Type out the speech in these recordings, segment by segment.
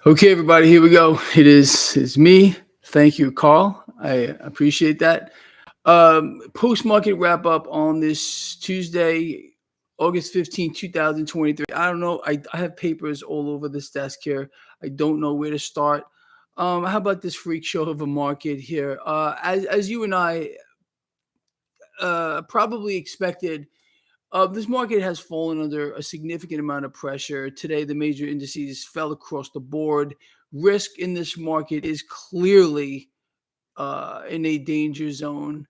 Okay, everybody, here we go. It's me. Thank you, Carl. I appreciate that. Post market wrap up on this Tuesday, August 15th, 2023. I don't know. I have papers all over this desk here. I don't know where to start. How about this freak show of a market here? As you and I probably expected, this market has fallen under a significant amount of pressure. Today, the major indices fell across the board. Risk in this market is clearly in a danger zone.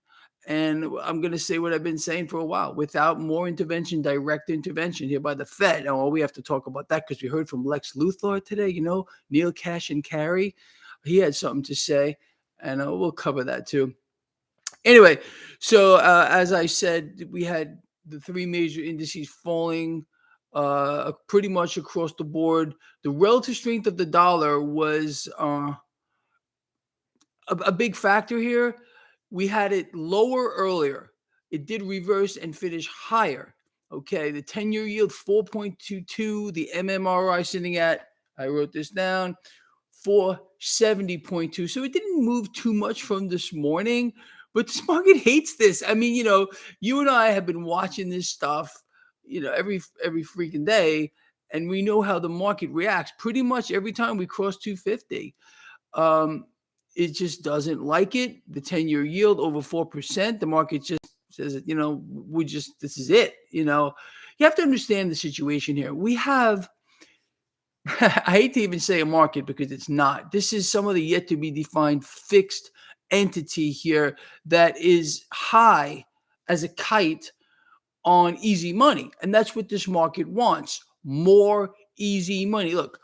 And I'm going to say what I've been saying for a while. Without more intervention, direct intervention here by the Fed, and we have to talk about that because we heard from Lex Luthor today, Neil Cash and Carry. He had something to say, and we'll cover that too. Anyway, so as I said, we had the three major indices falling pretty much across the board. The relative strength of the dollar was a big factor here. We had it lower earlier. It did reverse and finish higher. Okay, the 10-year yield 4.22, the MMRI sitting at, I wrote this down, 470.2. So it didn't move too much from this morning, but this market hates this. I mean, you and I have been watching this stuff, every freaking day, and we know how the market reacts pretty much every time we cross 250. It just doesn't like it. The 10-year yield over 4%. The market just says, this is it. You have to understand the situation here. We have, I hate to even say a market because it's not. This is some of the yet to be defined fixed entity here that is high as a kite on easy money. And that's what this market wants. More easy money. Look,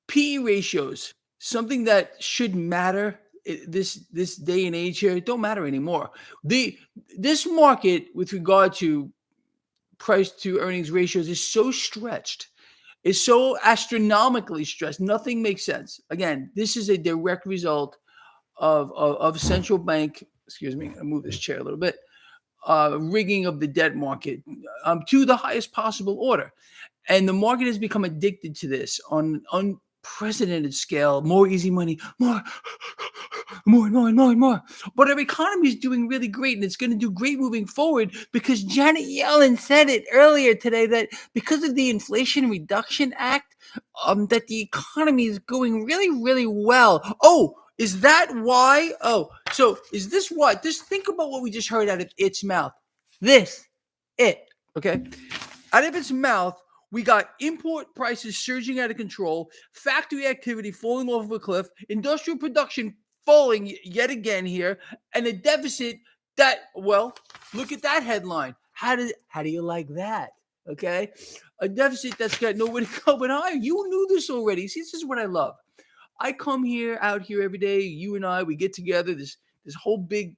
PE ratios, something that should matter this day and age here, it don't matter anymore. This market with regard to price to earnings ratios is so stretched. It's so astronomically stressed. Nothing makes sense. Again, this is a direct result of central bank, excuse me, I'll move this chair a little bit, rigging of the debt market to the highest possible order. And the market has become addicted to this on unprecedented scale. More easy money, more. But our economy is doing really great, and it's going to do great moving forward because Janet Yellen said it earlier today that because of the Inflation Reduction Act, that the economy is going really, really well. Oh, is that why? Oh, so is this what? Just think about what we just heard out of its mouth. Okay? Out of its mouth, we got import prices surging out of control, factory activity falling off of a cliff, industrial production falling yet again here, and a deficit that, well, look at that headline. How do you like that? Okay? A deficit that's got nowhere to go but higher. You knew this already. See, this is what I love. I come out here every day, you and I, we get together, this whole big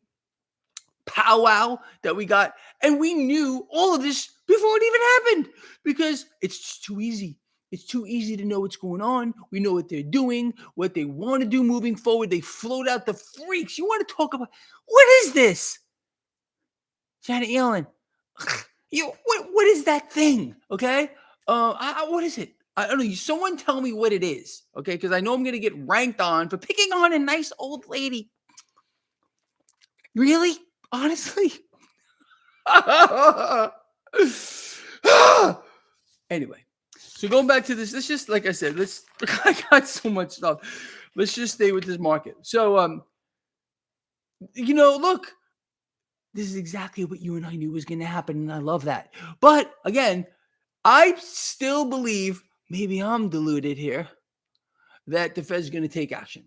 powwow that we got, and we knew all of this before it even happened because it's too easy. It's too easy to know what's going on. We know what they're doing, what they want to do moving forward. They float out the freaks. You want to talk about what is this? Janet Yellen. What is that thing? Okay. What is it? I don't know. Someone tell me what it is. Okay. Because I know I'm going to get ranked on for picking on a nice old lady. Really? Honestly? Anyway, so going back to this, let's just, like I said, I got so much stuff. Let's just stay with this market. So, look, this is exactly what you and I knew was going to happen, and I love that. But again, I still believe, maybe I'm deluded here, that the Fed's going to take action.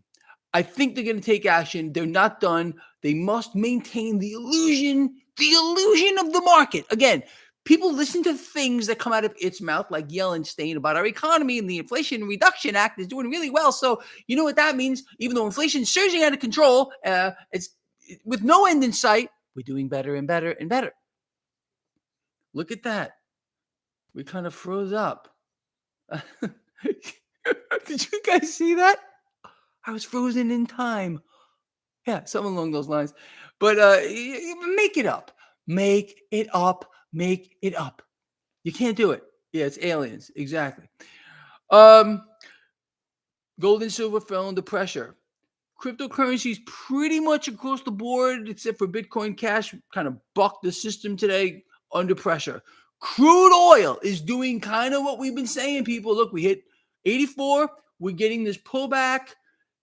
I think they're going to take action. They're not done. They must maintain the illusion of the market. Again, people listen to things that come out of its mouth, like Yellen saying about our economy and the Inflation Reduction Act is doing really well. So you know what that means? Even though inflation is surging out of control, it's with no end in sight, we're doing better and better and better. Look at that. We kind of froze up. Did you guys see that? I was frozen in time. Yeah, something along those lines. But make it up. Make it up. Make it up. You can't do it. Yeah, it's aliens. Exactly. Gold and silver fell under pressure. Cryptocurrencies pretty much across the board, except for Bitcoin Cash, kind of bucked the system today under pressure. Crude oil is doing kind of what we've been saying, people. Look, we hit 84. We're getting this pullback.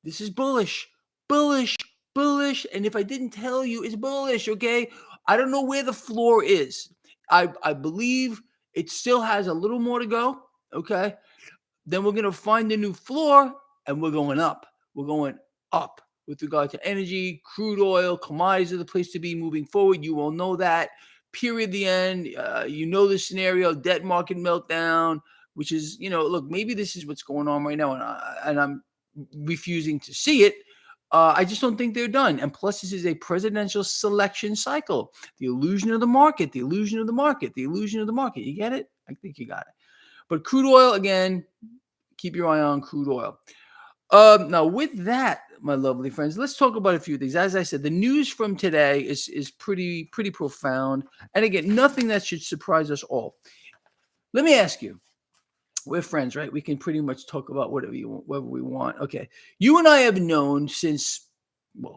This is bullish, bullish, bullish. And if I didn't tell you, it's bullish, okay? I don't know where the floor is. I believe it still has a little more to go, okay? Then we're going to find a new floor and we're going up. We're going up with regard to energy, crude oil, commodities are the place to be moving forward. You all know that. Period. The end. You know the scenario, debt market meltdown, which is, look, maybe this is what's going on right now, and I'm refusing to see it. I just don't think they're done. And plus, this is a presidential selection cycle. The illusion of the market, the illusion of the market, the illusion of the market. You get it? I think you got it. But crude oil, again, keep your eye on crude oil. Now, with that, my lovely friends, let's talk about a few things. As I said, the news from today is pretty profound. And again, nothing that should surprise us all. Let me ask you. We're friends, right? We can pretty much talk about whatever we want. Okay. You and I have known since,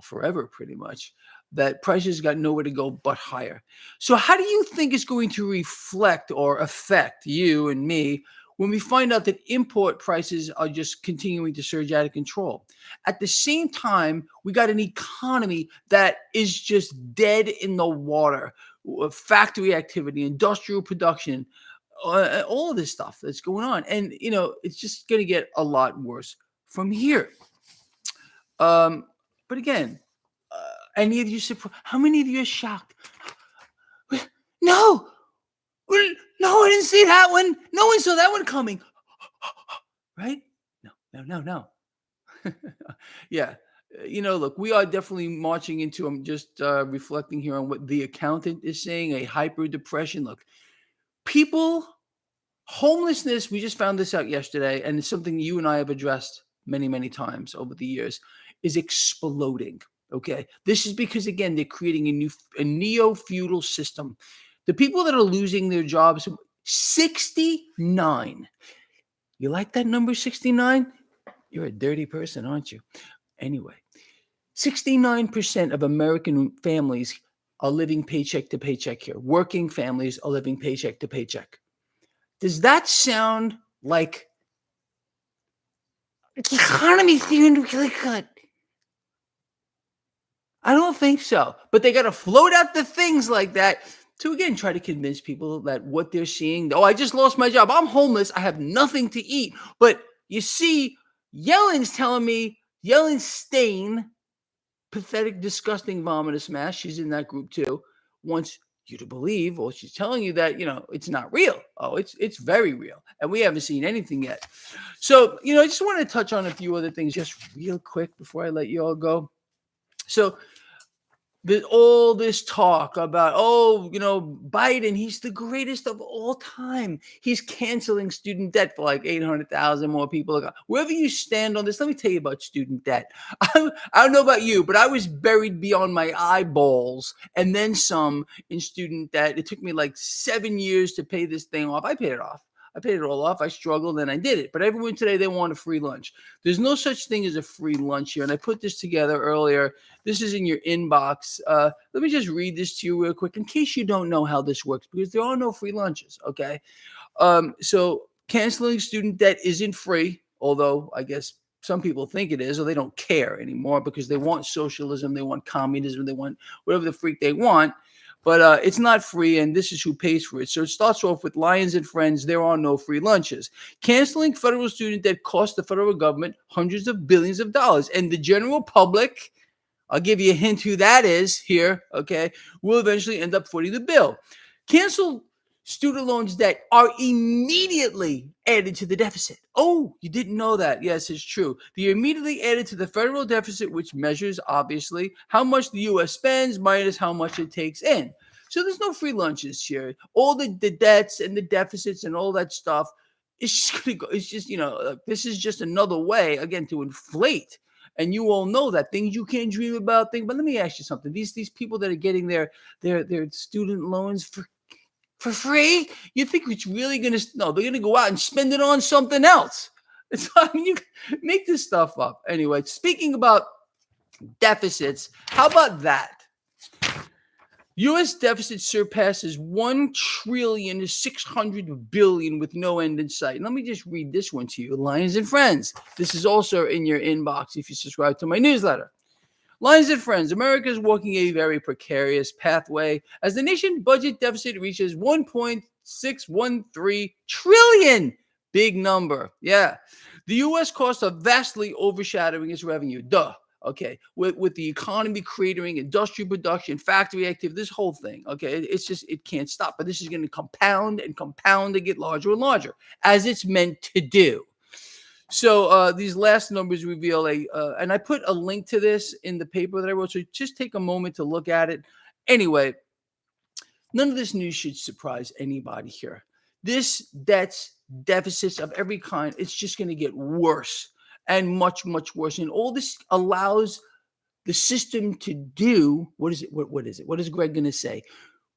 forever pretty much, that prices got nowhere to go but higher. So how do you think it's going to reflect or affect you and me when we find out that import prices are just continuing to surge out of control? At the same time, we got an economy that is just dead in the water. Factory activity, industrial production, all of this stuff that's going on. And, it's just going to get a lot worse from here. But again, any of you, how many of you are shocked? No, I didn't see that one. No one saw that one coming. Right? No. Yeah. Look, we are definitely marching into, I'm just reflecting here on what the accountant is saying, a hyper depression. Look, homelessness, we just found this out yesterday, and it's something you and I have addressed many, many times over the years, is exploding. Okay. This is because, again, they're creating a neo-feudal system. The people that are losing their jobs, 69. You like that number, 69? You're a dirty person, aren't you? Anyway, 69% of American families are living paycheck to paycheck here. Working families are living paycheck to paycheck. Does that sound like the economy's doing really good? I don't think so. But they got to float out the things like that to, again, try to convince people that what they're seeing, I just lost my job. I'm homeless. I have nothing to eat. But you see, Yellen's telling me, Yellen Stain, pathetic, disgusting, vomitous mass, she's in that group too, wants you to believe, or she's telling you that, it's not real. Oh, it's very real. And we haven't seen anything yet. So, I just want to touch on a few other things just real quick before I let you all go. So all this talk about, Biden, he's the greatest of all time. He's canceling student debt for like 800,000 more people. Wherever you stand on this, let me tell you about student debt. I don't know about you, but I was buried beyond my eyeballs and then some in student debt. It took me like 7 years to pay this thing off. I paid it off. I paid it all off. I struggled and I did it. But everyone today, they want a free lunch. There's no such thing as a free lunch here. And I put this together earlier. This is in your inbox. Let me just read this to you real quick in case you don't know how this works, because there are no free lunches, okay? So canceling student debt isn't free, although I guess some people think it is, or they don't care anymore because they want socialism, they want communism, they want whatever the freak they want. But it's not free, and this is who pays for it. So it starts off with Lions and Friends. There are no free lunches. Canceling federal student debt costs the federal government hundreds of billions of dollars. And the general public, I'll give you a hint who that is here, okay, will eventually end up footing the bill. Canceled student loans debt are immediately added to the deficit. Oh, you didn't know that? Yes, it's true. They're immediately added to the federal deficit, which measures, obviously, how much the U.S. spends minus how much it takes in. So there's no free lunches here. All the debts and the deficits and all that stuff is just going to go. It's just, this is just another way, again, to inflate. And you all know that things you can't dream about. But let me ask you something. These people that are getting their student loans for free, you think it's really going to, no, they're going to go out and spend it on something else. It's I mean, you make this stuff up. Anyway, speaking about deficits, how about that? U.S. deficit surpasses 1,600,000,000,000 with no end in sight. Let me just read this one to you, Lions and Friends. This is also in your inbox if you subscribe to my newsletter. Lions and Friends, America is walking a very precarious pathway as the nation budget deficit reaches 1.613 trillion. Big number. Yeah. The U.S. costs are vastly overshadowing its revenue. Duh. Okay. With the economy cratering, industrial production, factory activity, this whole thing. Okay. It's just, it can't stop. But this is going to compound and compound and get larger and larger as it's meant to do. So these last numbers reveal and I put a link to this in the paper that I wrote. So just take a moment to look at it. Anyway, none of this news should surprise anybody here. This deficits of every kind, it's just going to get worse and much, much worse. And all this allows the system to do, what is it? What is it? What is Greg going to say?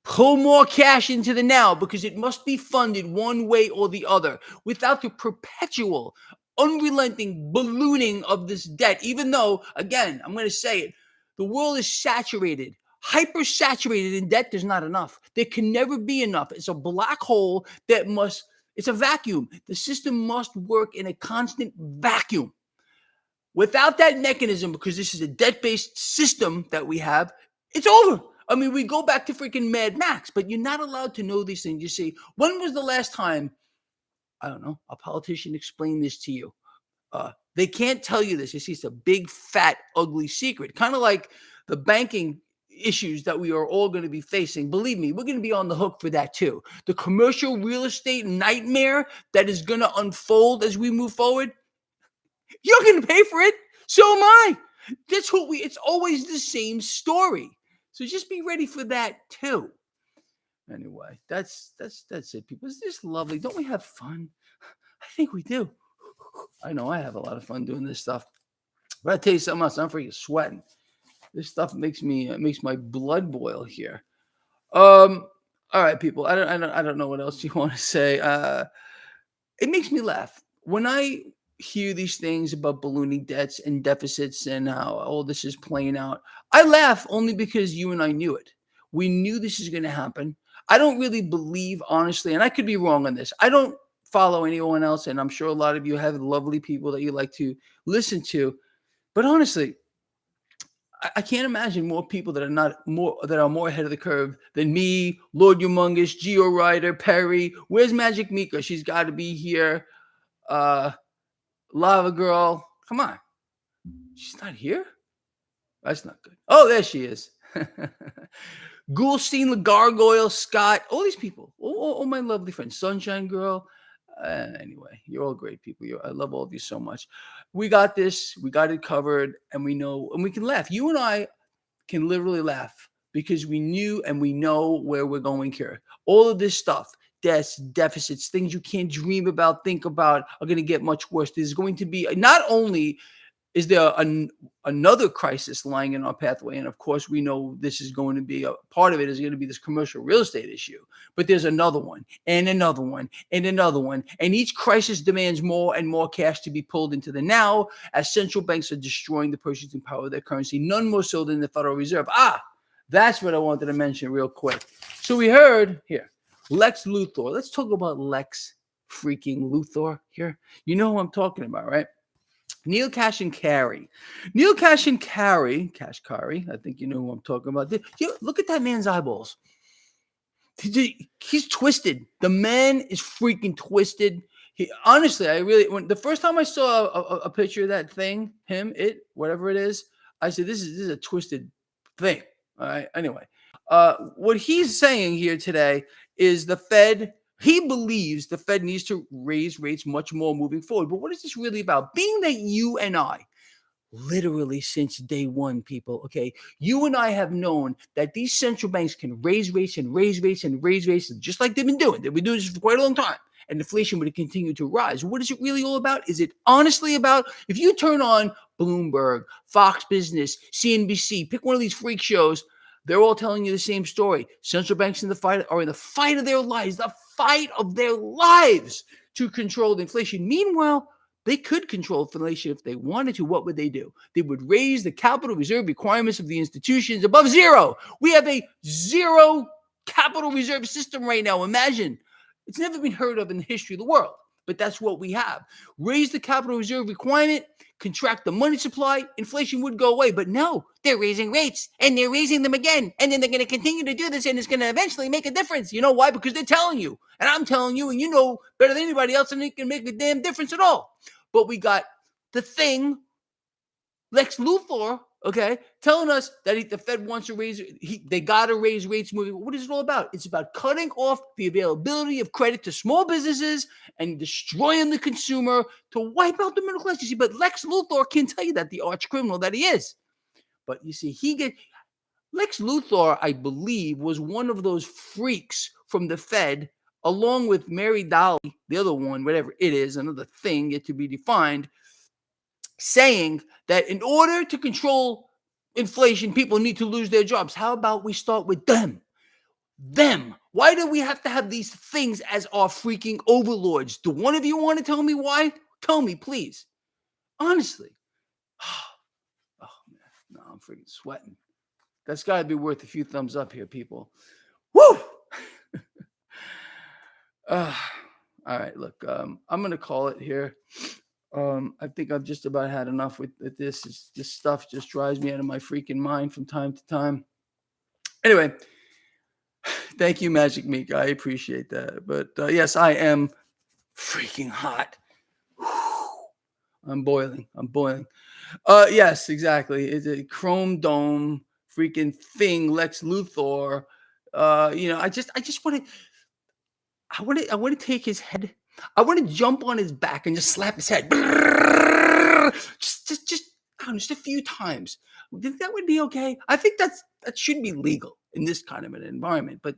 Pull more cash into the now because it must be funded one way or the other without the perpetual, unrelenting ballooning of this debt. Even though, again, I'm going to say it, the world is saturated, hyper-saturated in debt. There's not enough. There can never be enough. It's a black hole that it's a vacuum. The system must work in a constant vacuum. Without that mechanism, because this is a debt-based system that we have, it's over. I mean, we go back to freaking Mad Max, but you're not allowed to know these things. You see, when was the last time, I don't know, a politician explained this to you? They can't tell you this. You see, it's a big, fat, ugly secret. Kind of like the banking issues that we are all going to be facing. Believe me, we're going to be on the hook for that too. The commercial real estate nightmare that is going to unfold as we move forward, you're going to pay for it. So am I. It's always the same story. So just be ready for that too. Anyway, that's it, people. It's just lovely. Don't we have fun? I think we do. I know I have a lot of fun doing this stuff. But I tell you something else, I'm freaking sweating. This stuff makes my blood boil here. All right, people. I don't know what else you want to say. It makes me laugh when I hear these things about ballooning debts and deficits and how all this is playing out. I laugh only because you and I knew it. We knew this is going to happen. I don't really believe, honestly, and I could be wrong on this. I don't follow anyone else, and I'm sure a lot of you have lovely people that you like to listen to. But honestly, I can't imagine more people that are more ahead of the curve than me, Lord Humongous, Geo Ryder, Perry. Where's Magic Mika? She's got to be here. Lava Girl, come on. She's not here? That's not good. Oh, there she is. Goulstein, the Gargoyle, Scott, all these people, all my lovely friends, Sunshine Girl. Anyway, you're all great people. I love all of you so much. We got this. We got it covered, and we know, and we can laugh. You and I can literally laugh because we knew and we know where we're going here. All of this stuff, debts, deficits, things you can't dream about, think about, are going to get much worse. There's going to be, not only is there another crisis lying in our pathway, and of course we know this is going to be a part of it is going to be this commercial real estate issue, but there's another one and another one and another one, and each crisis demands more and more cash to be pulled into the now as central banks are destroying the purchasing power of their currency, none more so than the Federal Reserve. That's what I wanted to mention real quick. So we heard here Lex Luthor. Let's talk about Lex freaking Luthor here. You know who I'm talking about, right? Neil Cash and Carey. Kashkari, I think you know who I'm talking about. Look at that man's eyeballs. He's twisted. The man is freaking twisted. Honestly, when the first time I saw a picture of that thing, whatever it is, I said, this is a twisted thing. All right. Anyway, what he's saying here today is he believes the Fed needs to raise rates much more moving forward. But what is this really about? Being that you and I, literally since day one, people, okay, you and I have known that these central banks can raise rates and raise rates and raise rates, just like they've been doing. They've been doing this for quite a long time. And inflation would continue to rise. What is it really all about? Is it honestly about, if you turn on Bloomberg, Fox Business, CNBC, pick one of these freak shows, they're all telling you the same story. Central banks are in the fight of their lives to control the inflation. Meanwhile, they could control inflation if they wanted to. What would they do? They would raise the capital reserve requirements of the institutions above zero. We have a zero capital reserve system right now. Imagine. It's never been heard of in the history of the world, but that's what we have. Raise the capital reserve requirement, contract the money supply, inflation would go away. But no, they're raising rates and they're raising them again. And then they're going to continue to do this, and it's going to eventually make a difference. You know why? Because they're telling you, and I'm telling you, and you know better than anybody else, and it can make a damn difference at all. But we got the thing, Lex Luthor, okay, telling us that the Fed wants to raise, they got to raise rates moving. What is it all about? It's about cutting off the availability of credit to small businesses and destroying the consumer to wipe out the middle class. You see, but Lex Luthor can tell you that, the arch criminal that he is. But you see, Lex Luthor, I believe, was one of those freaks from the Fed, along with Mary Dolly, the other one, whatever it is, another thing yet to be defined, saying that in order to control inflation, people need to lose their jobs. How about we start with them? Them. Why do we have to have these things as our freaking overlords? Do one of you want to tell me why? Tell me, please. Honestly. Oh, man. No, I'm freaking sweating. That's got to be worth a few thumbs up here, people. Woo! All right, look, I'm going to call it here. I think I've just about had enough with this. This stuff just drives me out of my freaking mind from time to time. Anyway, thank you, Magic Meek. I appreciate that. But yes, I am freaking hot. I'm boiling. Yes, exactly. It's a chrome dome freaking thing, Lex Luthor. I just want to. I want to take his head. I want to jump on his back and just slap his head. Just a few times. That would be okay. I think that should be legal in this kind of an environment, but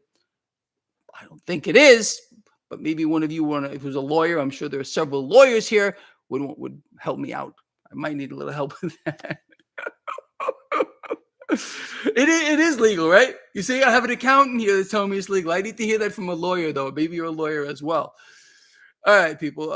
I don't think it is. But maybe one of you if it was a lawyer, I'm sure there are several lawyers here would help me out. I might need a little help with that. It is legal, right? You see, I have an accountant here that's telling me it's legal. I need to hear that from a lawyer, though. Maybe you're a lawyer as well. All right, people.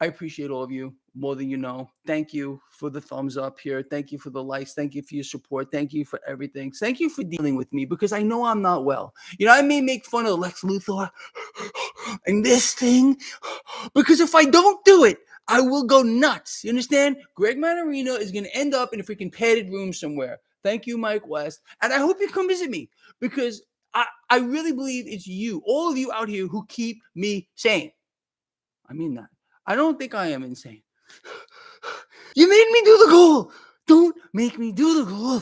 I appreciate all of you more than you know. Thank you for the thumbs up here. Thank you for the likes. Thank you for your support. Thank you for everything. Thank you for dealing with me, because I know I'm not well. I may make fun of Lex Luthor and this thing, because if I don't do it, I will go nuts. You understand? Greg Mannarino is going to end up in a freaking padded room somewhere. Thank you, Mike West. And I hope you come visit me, because I really believe it's you, all of you out here, who keep me sane. I mean that. I don't think I am insane. You made me do the goal. Don't make me do the goal.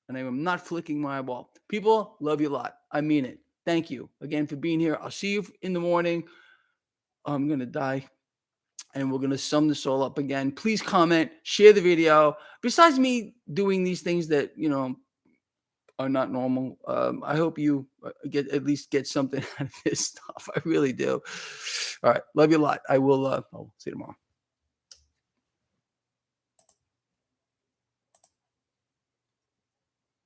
And I am not flicking my eyeball. People, love you a lot. I mean it. Thank you again for being here. I'll see you in the morning. I'm going to die. And we're going to sum this all up again. Please comment, share the video. Besides me doing these things that, are not normal, I hope you at least get something out of this stuff. I really do. All right. Love you a lot. I will I'll see you tomorrow.